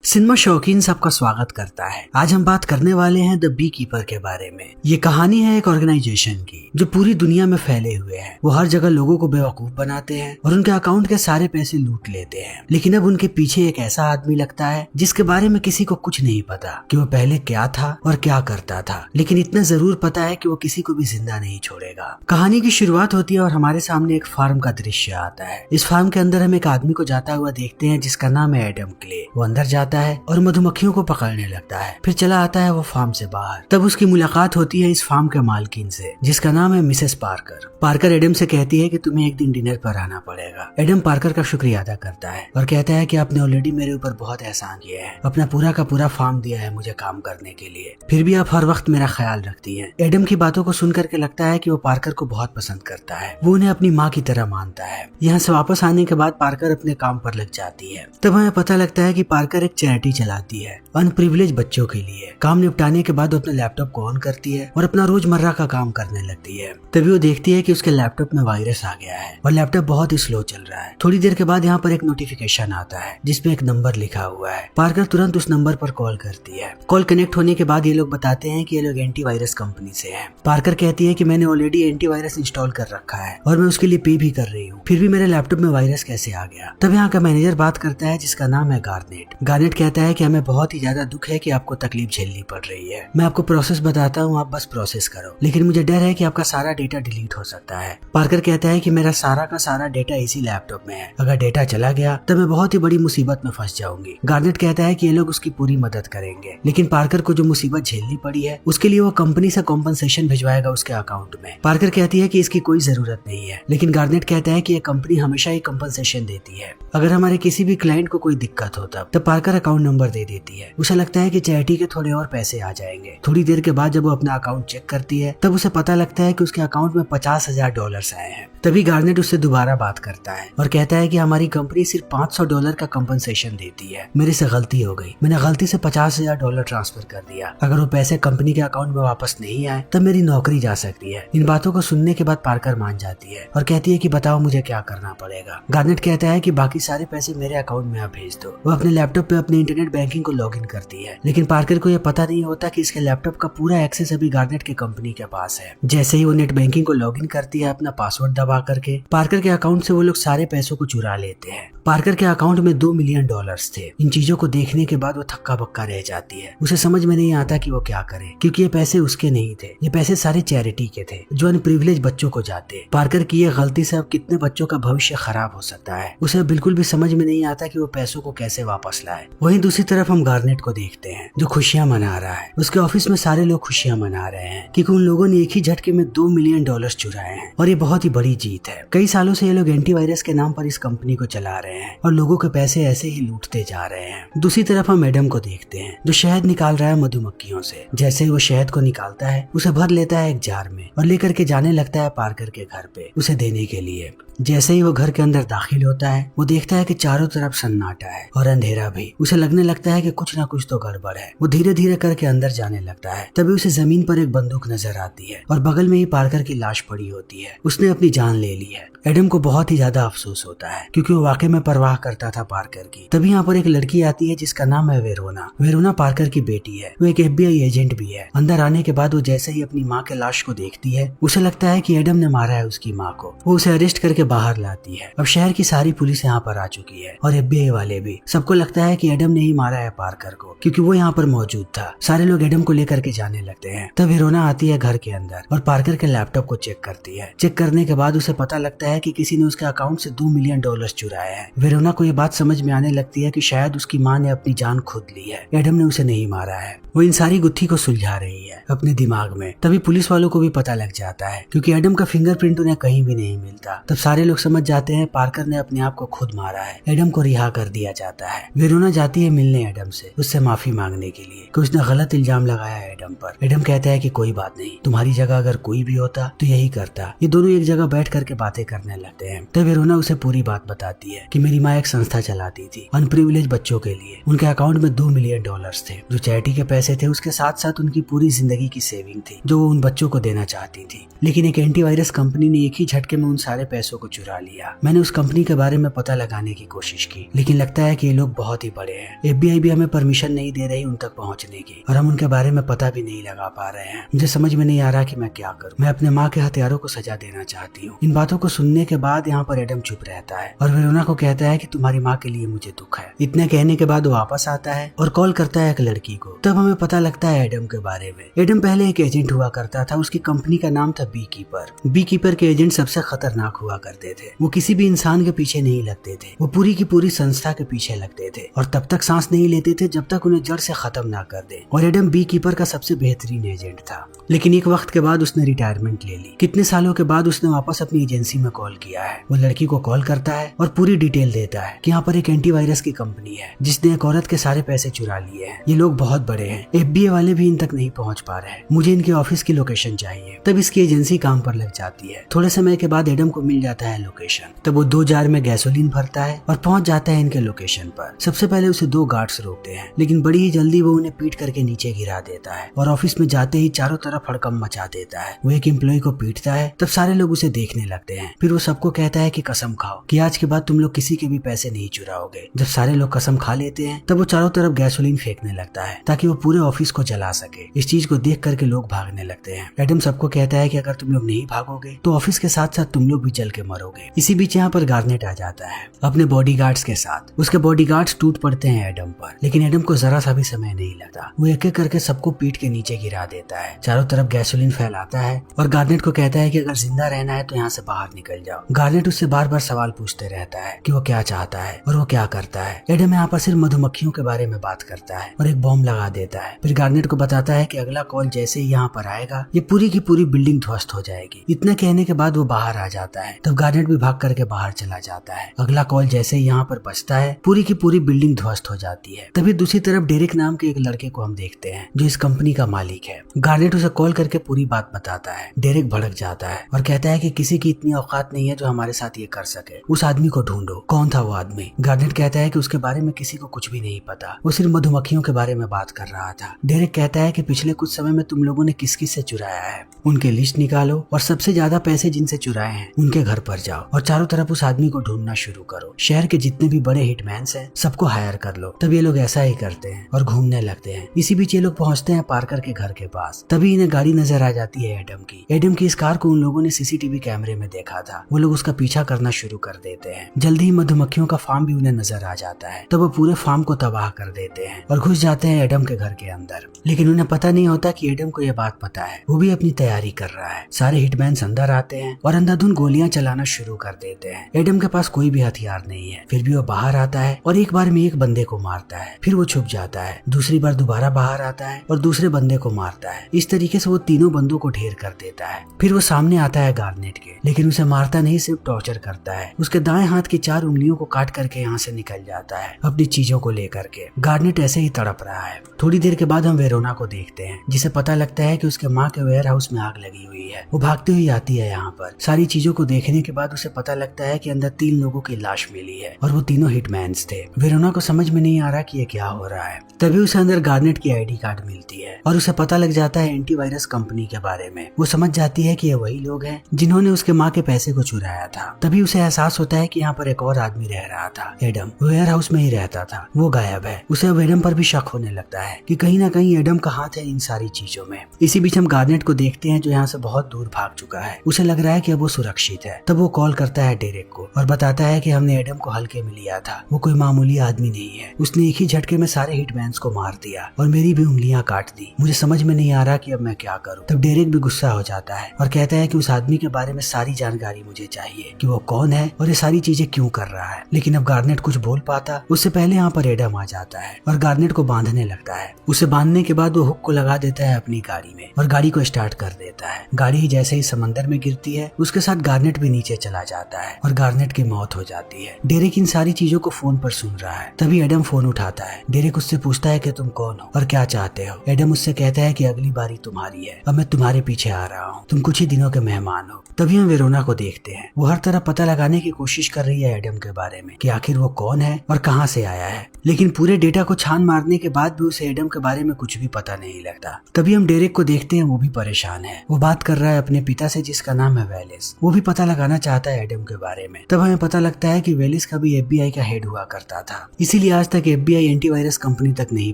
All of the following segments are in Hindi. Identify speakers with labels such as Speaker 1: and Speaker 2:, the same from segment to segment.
Speaker 1: सिनेमा शौकीन सबका स्वागत करता है। आज हम बात करने वाले हैं द बी कीपर के बारे में। ये कहानी है एक ऑर्गेनाइजेशन की जो पूरी दुनिया में फैले हुए हैं। वो हर जगह लोगों को बेवकूफ बनाते हैं और उनके अकाउंट के सारे पैसे लूट लेते हैं। लेकिन अब उनके पीछे एक ऐसा आदमी लगता है जिसके बारे में किसी को कुछ नहीं पता कि वो पहले क्या था और क्या करता था, लेकिन इतना जरूर पता है कि वो किसी को भी जिंदा नहीं छोड़ेगा। कहानी की शुरुआत होती है और हमारे सामने एक फार्म का दृश्य आता है। इस फार्म के अंदर हम एक आदमी को जाता हुआ देखते हैं जिसका नाम है एडम क्ले। वो अंदर जाता है और मधुमक्खियों को पकड़ने लगता है। फिर चला आता है वो फार्म से बाहर। तब उसकी मुलाकात होती है इस फार्म के मालकिन से जिसका नाम है मिसेस पार्कर। पार्कर एडम से कहती है कि तुम्हें एक दिन डिनर पर आना पड़ेगा। एडम पार्कर का शुक्रिया अदा करता है और कहता है कि आपने ऑलरेडी मेरे ऊपर बहुत एहसान किया है, अपना पूरा का पूरा फार्म दिया है मुझे काम करने के लिए, फिर भी आप हर वक्त मेरा ख्याल रखती हैं। एडम की बातों को सुनकर के लगता है कि वो पार्कर को बहुत पसंद करता है। वो उन्हें अपनी माँ की तरह मानता है। यहाँ से वापस आने के बाद पार्कर अपने काम पर लग जाती है। तब हमें पता लगता है कि पार्कर एक चैरिटी चलाती है अनप्रिविलेज बच्चों के लिए। काम निपटाने के बाद वो अपने लैपटॉप को ऑन करती है और अपना रोजमर्रा का काम करने लगती है। तभी वो देखती है कि उसके लैपटॉप में वायरस आ गया है और लैपटॉप बहुत ही स्लो चल रहा है। थोड़ी देर के बाद यहाँ पर एक नोटिफिकेशन आता है जिसमें एक नंबर लिखा हुआ है। पार्कर तुरंत उस नंबर पर कॉल करती है। कॉल कनेक्ट होने के बाद ये लोग बताते हैं कि ये लोग एंटीवायरस कंपनी से हैं। पार्कर कहती है कि मैंने ऑलरेडी एंटीवायरस इंस्टॉल कर रखा है और मैं उसके लिए पे भी कर रही हूँ, फिर भी मेरे लैपटॉप में वायरस कैसे आ गया। तब यहाँ का मैनेजर बात करता है जिसका नाम है गार्नेट। गार्नेट कहता है कि हमें बहुत ही ज्यादा दुख है कि आपको तकलीफ झेलनी पड़ रही है। मैं आपको प्रोसेस बताता हूँ, आप बस प्रोसेस करो, लेकिन मुझे डर है कि आपका सारा डेटा डिलीट हो सकता है। पार्कर कहता है कि मेरा सारा का सारा डेटा इसी लैपटॉप में है, अगर डेटा चला गया तो मैं बहुत ही बड़ी मुसीबत में फंस जाऊंगी। गार्नेट कहता है कि ये लोग उसकी पूरी मदद करेंगे, लेकिन पार्कर को जो मुसीबत झेलनी पड़ी है उसके लिए वो कंपनी से कॉम्पनसेशन भिजवाएगा उसके अकाउंट में। पार्कर कहती है कि इसकी कोई जरूरत नहीं है, लेकिन गार्नेट कहता है कि ये कंपनी हमेशा ही कॉम्पनसेशन देती है। अगर हमारे किसी भी क्लाइंट को कोई दिक्कत हो तब पार्कर अकाउंट नंबर दे देती है। उसे लगता है कि चैरिटी के थोड़े और पैसे आ जाएंगे। थोड़ी देर के बाद जब वो अपना अकाउंट चेक करती है तब उसे पता लगता है कि उसके अकाउंट में $50,000 आए हैं। तभी गार्नेट उससे दोबारा बात करता है और कहता है कि हमारी कंपनी सिर्फ $500 का कंपनसेशन देती है। मेरे से गलती हो गई, मैंने गलती से $50,000 ट्रांसफर कर दिया। अगर वो पैसे कंपनी के अकाउंट में वापस नहीं आए तब मेरी नौकरी जा सकती है। इन बातों को सुनने के बाद पार्कर मान जाती है और कहती है कि बताओ मुझे क्या करना पड़ेगा। गार्नेट कहता है कि बाकी सारे पैसे मेरे अकाउंट में आप भेज दो। वो अपने लैपटॉप पे अपने इंटरनेट बैंकिंग को लॉग इन करती है, लेकिन पार्कर को यह पता नहीं होता कि इसके लैपटॉप का पूरा एक्सेस अभी गार्नेट के कंपनी के पास है। जैसे ही वो नेट बैंकिंग को लॉग इन करती है अपना पासवर्ड दबा करके, पार्कर के अकाउंट से वो लोग सारे पैसों को चुरा लेते हैं। पार्कर के अकाउंट में $2 मिलियन थे। इन चीजों को देखने के बाद वो थक्का बक्का रह जाती है। उसे समझ में नहीं आता कि वो क्या करे, क्योंकि ये पैसे उसके नहीं थे, ये पैसे सारे चैरिटी के थे जो अनप्रिविलेज बच्चों को जाते। पार्कर की ये गलती से अब कितने बच्चों का भविष्य खराब हो सकता है। उसे बिल्कुल भी समझ में नहीं आता कि वो पैसों को कैसे वापस लाए। वहीं दूसरी तरफ हम गार्नेट को देखते हैं जो खुशियां मना रहा है। उसके ऑफिस में सारे लोग खुशियां मना रहे हैं क्योंकि उन लोगों ने एक ही झटके में $2 मिलियन चुराए हैं और ये बहुत ही बड़ी जीत है। कई सालों से ये लोग एंटीवायरस के नाम पर इस कंपनी को चला रहे हैं और लोगों के पैसे ऐसे ही लूटते जा रहे हैं। दूसरी तरफ हम एडम को देखते हैं जो शहद निकाल रहा है मधुमक्खियों से। जैसे ही वो शहद को निकालता है उसे भर लेता है एक जार में और लेकर के जाने लगता है पार्कर के घर पे उसे देने के लिए। जैसे ही वो घर के अंदर दाखिल होता है वो देखता है कि चारों तरफ सन्नाटा है और अंधेरा भी। उसे लगने लगता है कि कुछ ना कुछ तो गड़बड़ है। वो धीरे धीरे करके अंदर जाने लगता है। तभी उसे जमीन पर एक बंदूक नजर आती है और बगल में ही पार्कर की लाश पड़ी होती है। उसने अपनी जान ले ली है। एडम को बहुत ही ज्यादा अफसोस होता है क्योंकि वो वाकई में परवाह करता था पार्कर की। तभी यहाँ पर एक लड़की आती है जिसका नाम है वेरोना। वेरोना पार्कर की बेटी है। वो एक FBI एजेंट भी है। अंदर आने के बाद वो जैसे ही अपनी माँ के लाश को देखती है उसे लगता है कि एडम ने मारा है उसकी माँ को। वो उसे अरेस्ट करके बाहर लाती है। अब शहर की सारी पुलिस यहाँ पर आ चुकी है और FBI वाले भी। सबको लगता है कि एडम ने ही मारा है पार्कर को क्योंकि वो यहाँ पर मौजूद था। सारे लोग एडम को लेकर के जाने लगते हैं। तब वेरोना आती है घर के अंदर और पार्कर के लैपटॉप को चेक करती है। चेक करने के बाद उसे पता लगता है कि किसी ने उसके अकाउंट से $2 मिलियन चुराए हैं। वेरोना को ये बात समझ में आने लगती है कि शायद उसकी माँ ने अपनी जान खुद ली है, एडम ने उसे नहीं मारा है। वो इन सारी गुत्थी को सुलझा रही है अपने दिमाग में। तभी पुलिस वालों को भी पता लग जाता है क्योंकि एडम का फिंगरप्रिंट उन्हें कहीं भी नहीं मिलता। तब सारे लोग समझ जाते हैं पार्कर ने अपने आप को खुद मारा है। एडम को रिहा कर दिया जाता है। वेरोना जाती है मिलने एडम से, उससे माफी मांगने के लिए कि उसने गलत इल्जाम लगाया है एडम पर। एडम कहता है कि कोई बात नहीं, तुम्हारी जगह अगर कोई भी होता तो यही करता। ये दोनों एक जगह बैठ करके बातें करने लगते हैं। तब वेरोना उसे पूरी बात बताती है कि मेरी माँ एक संस्था चलाती थी अनप्रिविलेज बच्चों के लिए। उनके अकाउंट में $2 मिलियन थे जो चैरिटी के पैसे थे, उसके साथ साथ उनकी पूरी जिंदगी की सेविंग थी जो वो उन बच्चों को देना चाहती थी। लेकिन एक एंटीवायरस कंपनी ने एक ही झटके में उन सारे पैसों को चुरा लिया। मैंने उस कंपनी के बारे में पता लगाने की कोशिश की, लेकिन लगता है कि ये लोग बहुत ही बड़े हैं। FBI भी हमें परमिशन नहीं दे रही उन तक पहुंचने की, और हम उनके बारे में पता भी नहीं लगा पा रहे हैं। मुझे समझ में नहीं आ रहा कि मैं क्या करूं। मैं अपने माँ के हत्यारों को सजा देना चाहती हूँ। इन बातों को सुनने के बाद यहाँ पर एडम चुप रहता है और वेरोना को कहता है कि तुम्हारी माँ के लिए मुझे दुख है। इतने कहने के बाद वो वापस आता है और कॉल करता है एक लड़की को। तब हमें पता लगता है एडम के बारे में। एडम पहले एक एजेंट हुआ करता था, उसकी कंपनी का नाम था बी कीपर। बी कीपर के एजेंट सबसे खतरनाक हुआ करते थे। वो किसी भी इंसान के पीछे नहीं लगते थे, वो पूरी की पूरी संस्था के पीछे लगते थे और तब तक सांस नहीं लेते थे जब तक उन्हें जड़ से खत्म ना कर दे। और एडम बी कीपर का सबसे बेहतरीन एजेंट था। लेकिन एक वक्त के बाद उसने रिटायरमेंट ले ली। कितने सालों के बाद उसने वापस अपनी एजेंसी में कॉल किया है। वो लड़की को कॉल करता है और पूरी डिटेल देता है कि यहाँ पर एक एंटीवायरस की कंपनी है जिसने एक औरत के सारे पैसे चुरा लिए हैं। ये लोग बहुत बड़े हैं, FBI वाले भी इन तक नहीं पहुंच पा रहे हैं। मुझे इनके ऑफिस की लोकेशन चाहिए। तब इसकी एजेंसी काम पर लग जाती है। थोड़े समय के बाद एडम को मिल जाता है लोकेशन। तब वो 2 जार में गैसोलीन भरता है और पहुंच जाता है इनके लोकेशन पर। सबसे पहले उसे 2 गार्ड्स रोकते हैं, लेकिन बड़ी ही जल्दी वो उन्हें पीट करके नीचे गिरा देता है और ऑफिस में जाते ही चारों तरफ हड़कंप मचा देता है। वो एक एम्प्लॉय को पीटता है। तब सारे लोग उसे देखने लगते हैं। फिर वो सबको कहता है कि कसम खाओ कि आज के बाद तुम लोग किसी के भी पैसे नहीं चुराओगे। जब सारे लोग कसम खा लेते हैं तब वो चारों तरफ गैसोलीन फेंकने लगता है ताकि वो पूरे ऑफिस को जला सके। इस चीज को देख करके लोग भागने लगते हैं। एडम सबको कहता है कि अगर तुम लोग नहीं भागोगे तो ऑफिस के साथ साथ तुम लोग भी जल के मरोगे। इसी बीच यहाँ पर गार्नेट आ जाता है अपने बॉडीगार्ड्स के साथ। उसके बॉडीगार्ड्स टूट पड़ते हैं एडम पर, लेकिन एडम को जरा सा भी समय नहीं लगता। वो एक एक करके सबको पीट के नीचे गिरा देता है, चारों तरफ गैसोलीन फैलाता है और गार्नेट को कहता है कि अगर जिंदा रहना है तो यहाँ से बाहर निकल जाओ। गार्नेट उससे बार बार सवाल पूछते रहता है कि वो क्या चाहता है और वो क्या करता है। एडम यहाँ पर सिर्फ मधुमक्खियों के बारे में बात करता है और एक बॉम्ब लगा देता है। फिर गार्नेट को बताता है कि अगला कॉल जैसे ही यहाँ पर आएगा ये पूरी की पूरी बिल्डिंग ध्वस्त हो जाएगी। इतना कहने के बाद वो बाहर आ जाता है। तब गार्नेट भी भाग करके बाहर चला जाता है। अगला कॉल जैसे ही यहाँ पर बजता है पूरी की पूरी बिल्डिंग ध्वस्त हो जाती है। तभी दूसरी तरफ डेरिक नाम के एक लड़के को हम देखते हैं जो इस कंपनी का मालिक है। गार्नेट उसे कॉल करके पूरी बात बताता है। डेरिक भड़क जाता है और कहता है कि किसी की इतनी औकात नहीं है जो हमारे साथ ये कर सके। उस आदमी को ढूंढो। कौन था वो आदमी? गार्नेट कहता है कि उसके बारे में किसी को कुछ भी नहीं पता, वो सिर्फ मधुमक्खियों के बारे में बात कर रहा था। डेरिक कहता है कि पिछले कुछ समय में तुम लोगों ने किस किस से चुराया है, उनके लिस्ट निकालो और सबसे ज्यादा पैसे जिनसे चुराए हैं उनके घर पर जाओ और चारों तरफ उस आदमी को ढूंढना शुरू करो। शहर के जितने भी बड़े हिटमैन्स हैं सबको हायर कर लो। तब ये लोग ऐसा ही करते हैं और घूमने लगते हैं। इसी बीच ये लोग पहुंचते हैं पार्कर के घर के पास। तभी इन्हें गाड़ी नजर आ जाती है एडम की। एडम की इस कार को उन लोगों ने CCTV कैमरे में देखा था। वो लोग उसका पीछा करना शुरू कर देते हैं। जल्दी ही मधुमक्खियों का फार्म भी उन्हें नजर आ जाता है। तब वो पूरे फार्म को तबाह कर देते हैं और घुस जाते हैं एडम के घर के अंदर। लेकिन उन्हें पता नहीं होता कि एडम को यह बात पता है। वो भी अपनी तैयारी कर रहा है। सारे हिटमैन्स अंदर आते हैं और अंधाधुंध गोलियां चलाना शुरू कर देते हैं। एडम के पास कोई भी हथियार नहीं है, फिर भी वो बाहर आता है और एक बार में एक बंदे को मारता है। फिर वो छुप जाता है। दूसरी बार दोबारा बाहर आता है और दूसरे बंदे को मारता है। इस तरीके से वो तीनों बंदों को ढेर कर देता है। फिर वो सामने आता है गार्नेट के, लेकिन उसे मारता नहीं, सिर्फ टॉर्चर करता है। उसके दाएं हाथ की 4 उंगलियों को काट करके यहाँ से निकल जाता है अपनी चीजों को लेकर के। गार्नेट ऐसे ही तड़प रहा है। थोड़ी देर के बाद हम वेरोना को देखते हैं, जिसे पता लगता है कि उसके माँ के वेयर हाउस में आग लगी हुई है। वो भागती हुई आती है यहाँ पर। सारी चीजों को देखने के बाद उसे पता लगता है कि अंदर 3 लोगों की लाश मिली है और वो तीनों हिटमैन्स थे। वेरोना को समझ में नहीं आ रहा कि ये क्या हो रहा है। तभी उसे अंदर गार्नेट की ID कार्ड मिलती है और उसे पता लग जाता है एंटीवायरस कंपनी के बारे में। वो समझ जाती है कि ये वही लोग हैं जिन्होंने उसके माँ के पैसे को चुराया था। तभी उसे एहसास होता है कि यहाँ पर एक और आदमी रह रहा था। एडम वेयर हाउस में ही रहता था, वो गायब है। उसे अब एडम पर भी शक होने लगता है कि कहीं ना कहीं एडम का हाथ है इन सारी चीजों में। इसी बीच हम गार्नेट को देखते हैं जो यहाँ से बहुत दूर भाग चुका है। उसे लग रहा है कि अब वो सुरक्षित है। तब वो कॉल करता है डेरेक को और बताता है कि हमने एडम को हल्के में लिया था। वो कोई मामूली आदमी नहीं है। उसने एक ही झटके में सारे हिटमैन्स को मार दिया और मेरी भी उंगलियां काट दी। मुझे समझ में नहीं आ रहा कि अब मैं क्या करूं। तब डेरेक भी गुस्सा हो जाता है और कहता है कि उस आदमी के बारे में सारी जानकारी मुझे चाहिए कि वो कौन है और ये सारी चीजें क्यों कर रहा है। लेकिन अब गार्नेट कुछ बोल पाता उससे पहले यहाँ पर एडम आ जाता है और गार्नेट को बांधने लगता है। उसे बांधने के बाद वो हुक को लगा देता है अपनी गाड़ी में और गाड़ी को स्टार्ट कर देता है। गाड़ी ही जैसे ही समंदर में गिरती है उसके साथ गार्नेट भी नीचे चला जाता है और गार्नेट की मौत हो जाती है। डेरेक इन सारी चीजों को फोन पर सुन रहा है। तभी एडम फोन उठाता है। डेरेक उससे पूछता है कि तुम कौन हो और क्या चाहते हो। एडम उससे कहता है कि अगली बारी तुम्हारी है, अब मैं तुम्हारे पीछे आ रहा हूँ, तुम कुछ ही दिनों के मेहमान हो। तभी हम वेरोना को देखते हैं। वो हर तरह पता लगाने की कोशिश कर रही है एडम के बारे में कि आखिर वो कौन है और कहाँ से आया है, लेकिन पूरे डेटा को छान मारने के बाद भी उसे एडम के बारे में कुछ भी पता नहीं लगता। तभी हम डेरेक को देखते हैं, वो भी परेशान है। वो बात कर रहा है अपने पिता से जिसका नाम है वेलिस। वो भी पता लगाना चाहता है एडम के बारे में। तब हमें पता लगता है कि वेलिस कभी FBI का हेड हुआ करता था, इसीलिए आज तक FBI एंटीवायरस कंपनी तक नहीं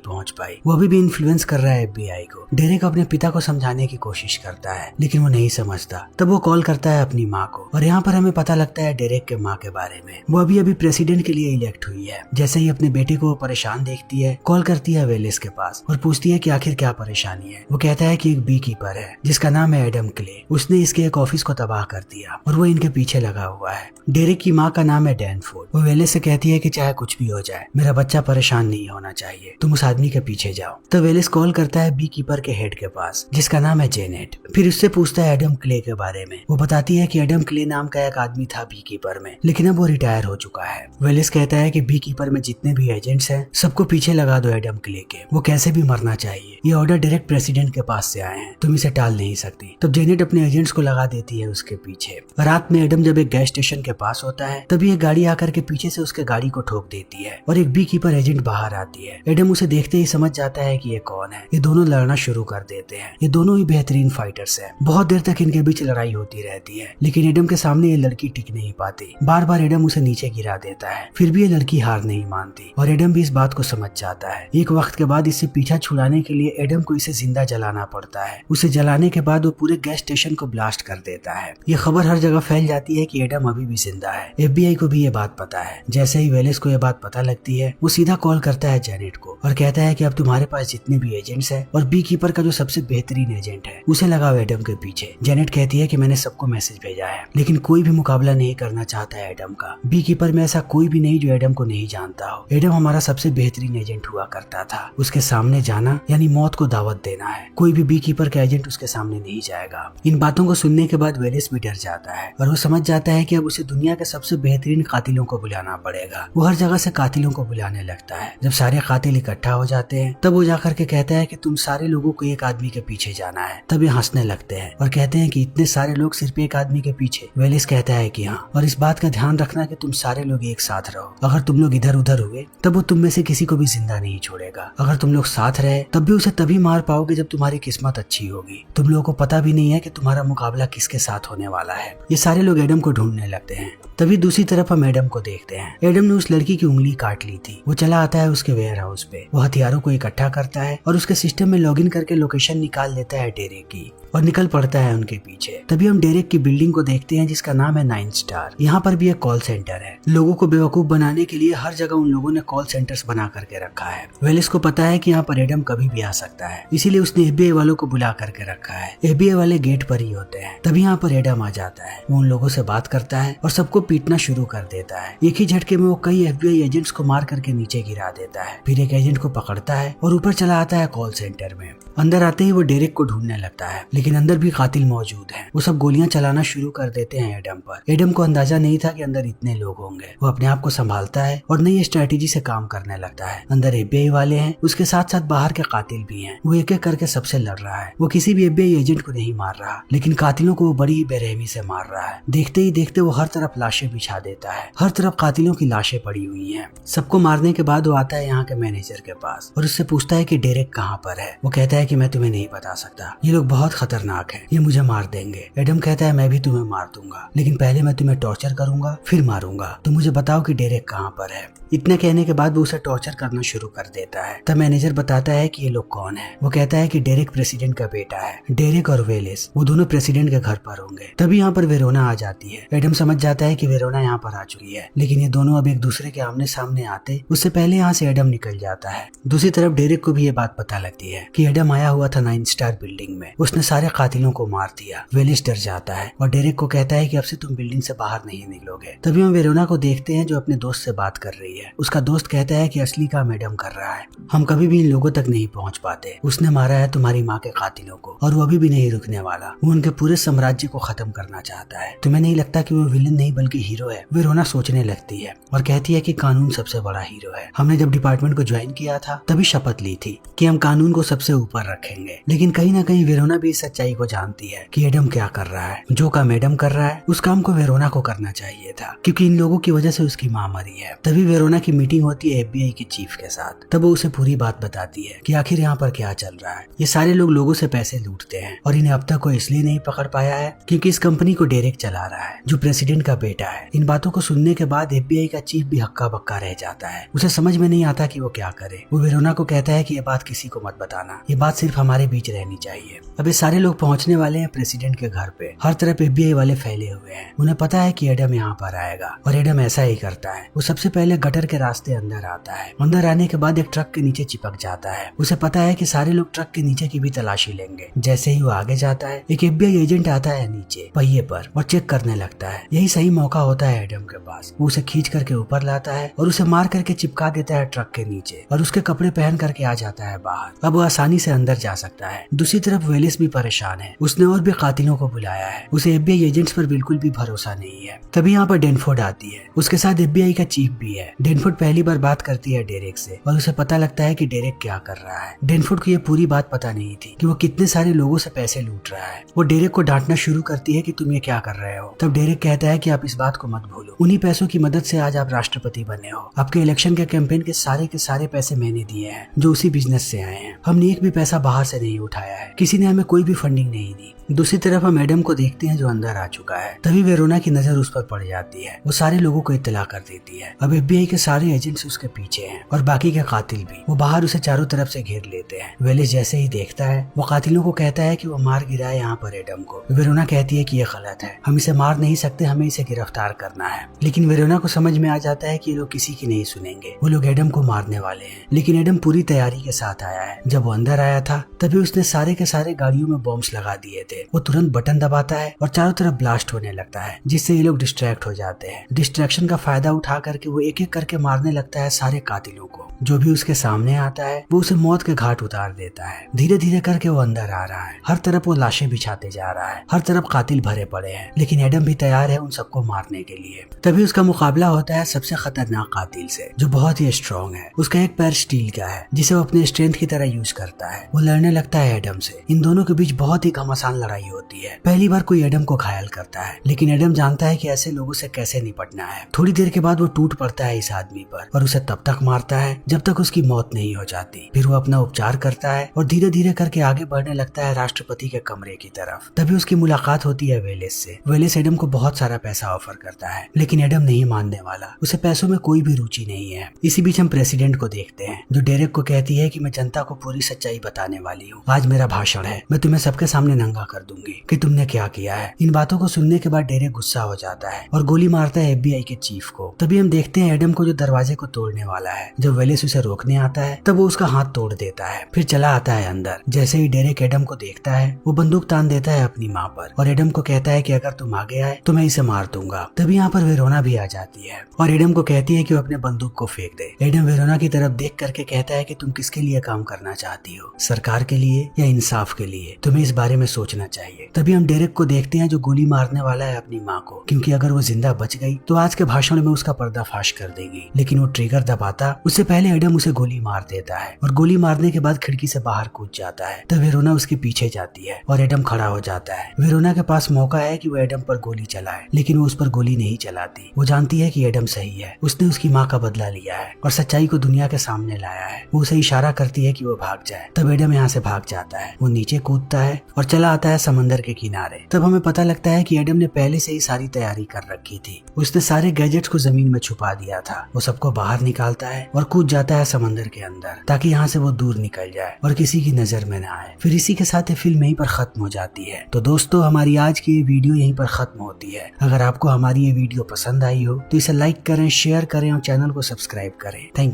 Speaker 1: पहुंच पाई। वो अभी भी इन्फ्लुएंस कर रहा है FBI को। डेरेक अपने पिता को समझाने की कोशिश करता है लेकिन वो नहीं समझता। तब वो कॉल करता है अपनी माँ को और यहाँ पर हमें पता लगता है डेरेक के माँ के बारे में। वो अभी प्रेसिडेंट के लिए इलेक्ट हुई है। जैसे ही अपने बेटे को परेशान देखती है, कॉल करती है वेलिस के पास और पूछती है कि आखिर क्या परेशानी है। वो कहता है कि एक बी कीपर है जिसका नाम है एडम क्ले। उसने इसके एक ऑफिस को तबाह कर दिया और वो इनके पीछे लगा हुआ है। डेरेक की माँ का नाम है डैनफोर्ड। वो वेलिस से कहती है कि चाहे कुछ भी हो जाए, मेरा बच्चा परेशान नहीं होना चाहिए, तुम उस आदमी के पीछे जाओ। तो वेलिस कॉल करता है बी कीपर के हेड के पास जिसका नाम है जेनेट। फिर उससे पूछता है एडम क्ले के बारे में। वो बताती है कि एडम क्ले नाम का एक आदमी था बी कीपर में, लेकिन अब वो रिटायर हो चुका है। वेलिस कहता है कि बी कीपर में जितने भी एजेंट्स हैं सबको पीछे लगा दो एडम क्ले के, वो कैसे भी मरना चाहिए। ये ऑर्डर डायरेक्ट प्रेसिडेंट के पास से आए हैं, तुम इसे टाल नहीं सकती। तब जेनेट अपने एजेंट्स को लगा देती है उसके पीछे। रात में एडम जब एक गैस स्टेशन के पास होता है तभी एक गाड़ी आकर के पीछे से उसके गाड़ी को ठोक देती है और एक बी कीपर एजेंट बाहर आती है। एडम उसे देखते ही समझ जाता है कि ये कौन है। ये दोनों लड़ना शुरू कर देते हैं। ये दोनों ही बेहतरीन फाइटर्स हैं। बहुत देर तक इनके बीच लड़ाई होती रहती है, लेकिन एडम के सामने ये लड़की टिक नहीं पाती। बार बार एडम उसे नीचे गिरा देता है, फिर भी ये लड़की हार नहीं मानती और एडम भी इस बात को समझ जाता है। एक वक्त के बाद इससे पीछा छुड़ाने के लिए एडम को इसे जिंदा जलाना पड़ता है। उसे जलाने के बाद वो पूरे गैस स्टेशन को ब्लास्ट कर देता है। ये खबर हर जगह फैल जाती है कि एडम अभी भी जिंदा है। FBI को भी ये बात पता है। जैसे ही वेलिस को ये बात पता लगती है, वो सीधा कॉल करता है जेनेट को और कहता है कि अब तुम्हारे पास जितने भी एजेंट्स हैं और बी कीपर का जो सबसे बेहतरीन एजेंट है उसे लगाओ एडम के पीछे। जेनेट कहती है कि मैंने सबको मैसेज भेजा है, लेकिन कोई भी मुकाबला नहीं करना चाहता है एडम का। बी कीपर में ऐसा कोई भी नहीं जो एडम को नहीं जानता हो। एडम हमारा सबसे बेहतरीन एजेंट हुआ करता था। उसके सामने जाना यानी मौत को दावत देना है। कोई भी बी कीपर का एजेंट उसके सामने नहीं जाएगा। इन बातों को सुनने के बाद वेलिस भी डर जाता है और वो समझ जाता है कि अब उसे दुनिया के सबसे बेहतरीन कातिलों को बुलाना पड़ेगा। वो हर जगह से कातिलों को बुलाने लगता है। जब सारे कातिल इकट्ठा हो जाते हैं तब वो जाकर के कहता है कि तुम सारे लोगों को एक आदमी के पीछे जाना है। तब ये हंसने लगते हैं और कहते हैं कि इतने सारे लोग सिर्फ एक आदमी के पीछे। वेलिस कहता है कि हाँ, और इस बात का ध्यान रखना कि तुम सारे लोग एक साथ रहो। अगर तुम लोग इधर उधर हुए तब वो तुम में से किसी को भी जिंदा नहीं छोड़ेगा। अगर तुम लोग साथ रहे तब भी उसे तभी मार पाओगे जब तुम्हारी किस्मत अच्छी होगी। तुम लोगों को पता भी नहीं है कि तुम्हारा मुकाबला किसके साथ होने वाला है। ये सारे लोग एडम को ढूंढने लगते हैं। तभी दूसरी तरफ हम एडम को देखते हैं। एडम ने उस लड़की की उंगली काट ली थी। वो चला आता है उसके वेयर हाउस पे। वो हथियारों को इकट्ठा करता है और उसके सिस्टम में लॉगिन करके लोकेशन निकाल लेता है डेरेक की और निकल पड़ता है उनके पीछे। तभी हम डेरेक की बिल्डिंग को देखते हैं जिसका नाम है 9 स्टार। यहाँ पर भी एक कॉल सेंटर है। लोगों को बेवकूफ बनाने के लिए हर जगह उन लोगों ने कॉल सेंटर्स बना करके रखा है। वेलिस को पता है कि यहाँ पर एडम कभी भी आ सकता है, इसीलिए उसने FBI वालों को बुला करके रखा है। FBI वाले गेट पर ही होते हैं। तभी यहाँ पर एडम आ जाता है। वो उन लोगों से बात करता है और सबको पीटना शुरू कर देता है। एक ही झटके में वो कई FBI एजेंट्स को मार करके नीचे गिरा देता है। फिर एक एजेंट को पकड़ता है और ऊपर चला आता है कॉल सेंटर में। अंदर आते ही वो डेरेक को ढूंढने लगता है, लेकिन अंदर भी कातिल मौजूद हैं। वो सब गोलियां चलाना शुरू कर देते हैं एडम पर। एडम को अंदाजा नहीं था कि अंदर इतने लोग होंगे। वो अपने आप को संभालता है और नई स्ट्रेटेजी से काम करने लगता है। अंदर FBI वाले हैं, उसके साथ साथ बाहर के कातिल भी हैं। वो एक एक करके सबसे लड़ रहा है। वो किसी भी FBI एजेंट को नहीं मार रहा, लेकिन कातिलों को वो बड़ी ही बेरहमी से मार रहा है। देखते ही देखते वो हर तरफ लाशें बिछा देता है। हर तरफ कातिलों की लाशें पड़ी हुई हैं। सबको मारने के बाद वो आता है यहाँ के मैनेजर के पास और उससे पूछता है कि डेरेक कहाँ पर है। वो कहता है कि मैं तुम्हें नहीं बता सकता, ये लोग बहुत खतरनाक हैं, ये मुझे मार देंगे। एडम कहता है मैं भी तुम्हें मार दूंगा, लेकिन पहले मैं तुम्हें टॉर्चर करूंगा फिर मारूंगा। तो मुझे बताओ कि डेरेक कहाँ पर है। इतने कहने के बाद वो उसे टॉर्चर करना शुरू कर देता है। तब मैनेजर बताता है कि ये लोग कौन है। वो कहता है कि डेरेक प्रेसिडेंट का बेटा है। डेरेक और वेलिस वो दोनों प्रेसिडेंट के घर पर होंगे। तभी यहाँ पर वेरोना आ जाती है। एडम समझ जाता है कि वेरोना यहाँ पर आ चुकी है, लेकिन ये दोनों अब एक दूसरे के आमने सामने आते उससे पहले यहाँ से एडम निकल जाता है। दूसरी तरफ डेरेक को भी ये बात पता लगती है कि एडम आया हुआ था 9 स्टार बिल्डिंग में। उसने सारे कातिलों को मार दिया। वेलिस डर जाता है और डेरेक को कहता है कि अब से तुम बिल्डिंग से बाहर नहीं निकलोगे। तभी हम वेरोना को देखते हैं जो अपने दोस्त से बात कर रही है। उसका दोस्त कहता है कि असली काम एडम कर रहा है, हम कभी भी इन लोगों तक नहीं पहुंच पाते। उसने मारा है तुम्हारी माँ के कातिलों को और वो अभी भी नहीं रुकने वाला। वो उनके पूरे साम्राज्य को खत्म करना चाहता है। तुम्हें नहीं लगता कि वो विलन नहीं बल्कि हीरो है? वेरोना सोचने लगती है और कहती है कि कानून सबसे बड़ा हीरो है। हमने जब डिपार्टमेंट को ज्वाइन किया था तभी शपथ ली थी कि हम कानून को सबसे ऊपर ऊपर रखेंगे। लेकिन कहीं ना कहीं वेरोना भी इस सच्चाई को जानती है कि एडम क्या कर रहा है। जो काम एडम कर रहा है उस काम को वेरोना को करना चाहिए था, क्योंकि इन लोगों की वजह से उसकी माँ मरी है। तभी वेरोना की मीटिंग होती है FBI के चीफ के साथ। तब वो उसे पूरी बात बताती है कि आखिर यहाँ पर क्या चल रहा है। ये सारे लोग लोगों से पैसे लूटते हैं और इन्हें अब तक कोई इसलिए नहीं पकड़ पाया है क्योंकि इस कंपनी को डेरेक चला रहा है, जो प्रेसिडेंट का बेटा है। इन बातों को सुनने के बाद FBI का चीफ भी हक्का बक्का रह जाता है। उसे समझ में नहीं आता कि वो क्या करे। वो वेरोना को कहता है कि ये बात किसी को मत बताना, ये बात सिर्फ हमारे बीच रहनी चाहिए। अब ये सारे लोग पहुंचने वाले हैं प्रेसिडेंट के घर पे। हर तरफ FBI वाले फैले हुए हैं। उन्हें पता है कि एडम यहाँ पर आएगा और एडम ऐसा ही करता है। वो सबसे पहले गटर के रास्ते अंदर आता है। अंदर आने के बाद एक ट्रक के नीचे चिपक जाता है। उसे पता है कि सारे लोग ट्रक के नीचे की भी तलाशी लेंगे। जैसे ही वो आगे जाता है एक FBI एजेंट आता है नीचे पहिए पर और चेक करने लगता है। यही सही मौका होता है एडम के पास। वो उसे खींच करके ऊपर लाता है और उसे मार करके चिपका देता है ट्रक के नीचे और उसके कपड़े पहन करके आ जाता है बाहर। अब वो आसानी से अंदर जा सकता है। दूसरी तरफ वेलिस भी परेशान है। उसने और भी कातिलों को बुलाया है। उसे FBI एजेंट्स पर बिल्कुल भी भरोसा नहीं है। तभी यहाँ पर डेनफोर्ड आती है। उसके साथ FBI का चीफ भी है। डेनफोर्ड पहली बार बात करती है डेरेक से और उसे पता लगता है कि डेरेक क्या कर रहा है। डेनफोर्ड को ये पूरी बात पता नहीं थी कि वो कितने सारे लोगों से पैसे लूट रहा है। वो डेरेक को डांटना शुरू करती है कि तुम ये क्या कर रहे हो। तब डेरेक कहता है कि आप इस बात को मत भूलो, उन्हीं पैसों की मदद से आज आप राष्ट्रपति बने हो। आपके इलेक्शन के कैंपेन के सारे पैसे मैंने दिए हैं, जो उसी बिजनेस से आए हैं। हमने एक भी पैसा बाहर से नहीं उठाया है। किसी ने हमें कोई भी फंडिंग नहीं दी। दूसरी तरफ हम एडम को देखते हैं जो अंदर आ चुका है। तभी वेरोना की नजर उस पर पड़ जाती है। वो सारे लोगों को इत्तला कर देती है। अब FBI के सारे एजेंट्स उसके पीछे हैं और बाकी के कातिल भी। वो बाहर उसे चारों तरफ से घेर लेते हैं। वेलिस जैसे ही देखता है वो कातिलों को कहता है कि वो मार गिराए यहाँ पर एडम को। वेरोना कहती है कि ये गलत है, हम इसे मार नहीं सकते, हमें इसे गिरफ्तार करना है। लेकिन वेरोना को समझ में आ जाता है कि ये लोग किसी की नहीं सुनेंगे। वो लोग एडम को मारने वाले हैं। लेकिन एडम पूरी तैयारी के साथ आया है। जब वो अंदर आया था तभी उसने सारे के सारे गाड़ियों में बॉम्ब्स लगा दिए थे। वो तुरंत बटन दबाता है और चारों तरफ ब्लास्ट होने लगता है, जिससे ये लोग डिस्ट्रैक्ट हो जाते हैं। डिस्ट्रैक्शन का फायदा उठा करके वो एक एक करके मारने लगता है सारे कातिलों को। जो भी उसके सामने आता है वो उसे मौत के घाट उतार देता है। धीरे धीरे करके वो अंदर आ रहा है। हर तरफ वो लाशें बिछाते जा रहा है। हर तरफ कातिल भरे पड़े हैं, लेकिन एडम भी तैयार है उन सबको मारने के लिए। तभी उसका मुकाबला होता है सबसे खतरनाक कातिल से, जो बहुत ही स्ट्रॉन्ग है। उसका एक पैर स्टील का है जिसे वो अपने स्ट्रेंथ की तरह यूज करता है। वो लड़ने लगता है एडम से। इन दोनों के बीच बहुत ही घमासान लड़ाई होती है। पहली बार कोई एडम को घायल करता है, लेकिन एडम जानता है कि ऐसे लोगों से कैसे निपटना है। थोड़ी देर के बाद वो टूट पड़ता है इस आदमी पर और उसे तब तक मारता है जब तक उसकी मौत नहीं हो जाती। फिर वो अपना उपचार करता है और धीरे धीरे करके आगे बढ़ने लगता है राष्ट्रपति के कमरे की तरफ। तभी उसकी मुलाकात होती है वेलिस से। वेलिस एडम को बहुत सारा पैसा ऑफर करता है, लेकिन एडम नहीं मानने वाला। उसे पैसों में कोई भी रुचि नहीं है। इसी बीच हम प्रेसिडेंट को देखते हैं, जो डेरेक को कहती है कि मैं जनता को पूरी सच्चाई बताने वाली हूँ। आज मेरा भाषण है, मैं तुम्हें सबके सामने नंगा कर दूंगी कि तुमने क्या किया है। इन बातों को सुनने के बाद डेरेक गुस्सा हो जाता है और गोली मारता है FBI के चीफ को। तभी हम देखते हैं एडम को, जो दरवाजे को तोड़ने वाला है। जब वेलिस उसे रोकने आता है तब वो उसका हाथ तोड़ देता है, फिर चला आता है अंदर। जैसे ही डेरेक एडम को देखता है वो बंदूक तान देता है अपनी माँ पर और एडम को कहता है कि अगर तुम आगे आए तो मैं इसे मार दूंगा। तभी यहाँ पर वेरोना भी आ जाती है और एडम को कहती है कि वो अपने बंदूक को फेंक दे। एडम वेरोना की तरफ देख करके कहता है कि तुम किसके लिए काम करना चाहती हो, सरकार के लिए या इंसाफ के लिए? तुम्हें इस बारे में सोचना चाहिए। तभी हम डेरेक को देखते हैं जो गोली मारने वाला है अपनी माँ को, क्योंकि अगर वो जिंदा बच गई तो आज के भाषण में उसका पर्दाफाश कर देगी। लेकिन वो ट्रिगर दबाता उससे पहले एडम उसे गोली मार देता है और गोली मारने के बाद खिड़की से बाहर कूद जाता है। तब वेरोना उसके पीछे जाती है और एडम खड़ा हो जाता है। वेरोना के पास मौका है कि वो एडम पर गोली चलाए, लेकिन वो उस पर गोली नहीं चलाती। वो जानती है कि एडम सही है, उसने उसकी माँ का बदला लिया है और सच्चाई को दुनिया के सामने लाया है। वो उसे इशारा करती है कि वो भाग जाए। तब एडम यहाँ से भाग जाता है। वो नीचे कूदता है और चला आता है समंदर के किनारे। तब हमें पता लगता है कि एडम ने पहले से ही सारी तैयारी कर रखी थी। उसने सारे गैजेट्स को जमीन में छुपा दिया था। वो सबको बाहर निकालता है और कूद जाता है समंदर के अंदर, ताकि यहाँ से वो दूर निकल जाए और किसी की नजर में न आए। फिर इसी के साथ ये फिल्म यहीं पर खत्म हो जाती है। तो दोस्तों, हमारी आज की ये वीडियो यहीं पर खत्म होती है। अगर आपको हमारी ये वीडियो पसंद आई हो तो इसे लाइक करें, शेयर करें और चैनल को सब्सक्राइब करें। Thank you.